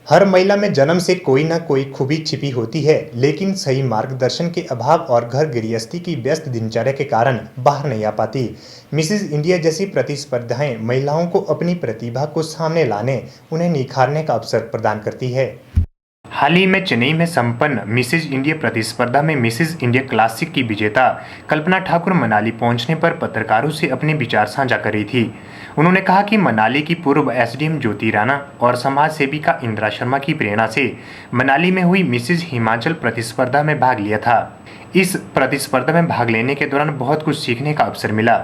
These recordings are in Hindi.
हर महिला में जन्म से कोई न कोई खूबी छिपी होती है, लेकिन सही मार्गदर्शन के अभाव और घर गृहस्थी की व्यस्त दिनचर्या के कारण बाहर नहीं आ पाती। मिसेज इंडिया जैसी प्रतिस्पर्धाएं महिलाओं को अपनी प्रतिभा को सामने लाने, उन्हें निखारने का अवसर प्रदान करती है। हाल ही में चेन्नई में संपन्न मिसेज इंडिया प्रतिस्पर्धा में मिसेज इंडिया क्लासिक की विजेता कल्पना ठाकुर मनाली पहुंचने पर पत्रकारों से अपने विचार साझा कर रही थी। उन्होंने कहा कि मनाली की पूर्व एसडीएम ज्योति राणा और समाज सेविका इंदिरा शर्मा की प्रेरणा से मनाली में हुई मिसेज हिमाचल प्रतिस्पर्धा में भाग लिया था। इस प्रतिस्पर्धा में भाग लेने के दौरान बहुत कुछ सीखने का अवसर मिला।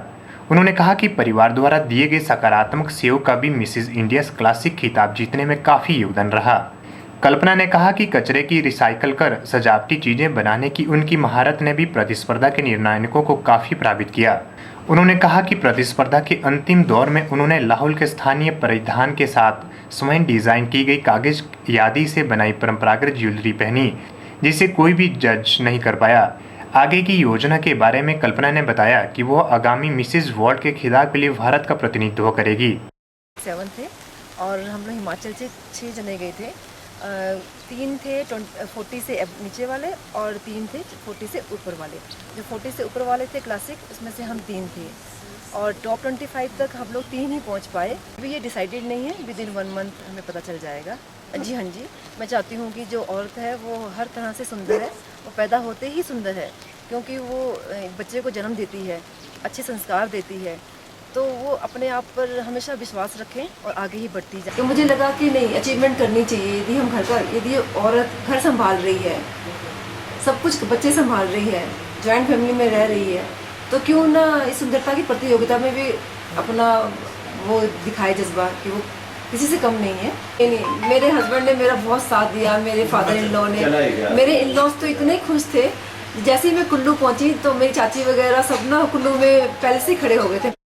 उन्होंने कहा कि परिवार द्वारा दिए गए सकारात्मक सहयोग का भी मिसेज इंडिया क्लासिक खिताब जीतने में काफ़ी योगदान रहा। कल्पना ने कहा कि कचरे की रिसाइकल कर सजावटी चीजें बनाने की उनकी महारत ने भी प्रतिस्पर्धा के निर्णायकों को काफी प्रभावित किया। उन्होंने कहा कि प्रतिस्पर्धा के अंतिम दौर में उन्होंने लाहौल के स्थानीय परिधान के साथ स्वयं डिजाइन की गई कागज यादी से बनाई परंपरागत ज्वेलरी पहनी, जिसे कोई भी जज नहीं कर पाया। आगे की योजना के बारे में कल्पना ने बताया कि वह आगामी मिसेज वर्ल्ड के खिताब के लिए भारत का प्रतिनिधित्व करेगी। 7 थे और हम लोग हिमाचल से 6 जने गए थे। 3 थे 40 से नीचे वाले और 3 थे 40 से ऊपर वाले। जो 40 से ऊपर वाले थे क्लासिक, उसमें से हम 3 थे और टॉप 25 तक हम लोग 3 ही पहुंच पाए। अभी ये डिसाइडेड नहीं है, विद इन 1 मंथ हमें पता चल जाएगा। जी हाँ जी, मैं चाहती हूँ कि जो औरत है वो हर तरह से सुंदर है, वो पैदा होते ही सुंदर है, क्योंकि वो बच्चे को जन्म देती है, अच्छे संस्कार देती है, तो वो अपने आप पर हमेशा विश्वास रखें और आगे ही बढ़ती जाए। तो मुझे लगा कि नहीं, अचीवमेंट करनी चाहिए। यदि औरत घर संभाल रही है, सब कुछ बच्चे संभाल रही है, जॉइंट फैमिली में रह रही है, तो क्यों ना इस सुंदरता की प्रतियोगिता में भी अपना वो दिखाए जज्बा कि वो किसी से कम नहीं है। नहीं, मेरे हस्बैंड ने मेरा बहुत साथ दिया, मेरे फादर इन लॉ ने, मेरे इन लॉज तो इतने खुश थे। जैसे ही मैं कुल्लू पहुंची तो मेरी चाची वगैरह सब ना कुल्लू में पहले से खड़े हो गए थे।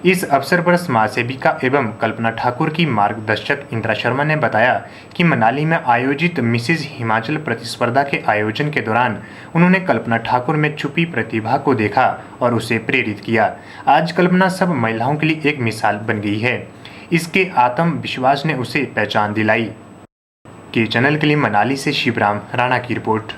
इस अवसर पर समाज सेविका एवं कल्पना ठाकुर की मार्गदर्शक इंदिरा शर्मा ने बताया कि मनाली में आयोजित मिसेज हिमाचल प्रतिस्पर्धा के आयोजन के दौरान उन्होंने कल्पना ठाकुर में छुपी प्रतिभा को देखा और उसे प्रेरित किया। आज कल्पना सब महिलाओं के लिए एक मिसाल बन गई है। इसके आत्मविश्वास ने उसे पहचान दिलाई। के चैनल के लिए मनाली से शिवराम राणा की रिपोर्ट।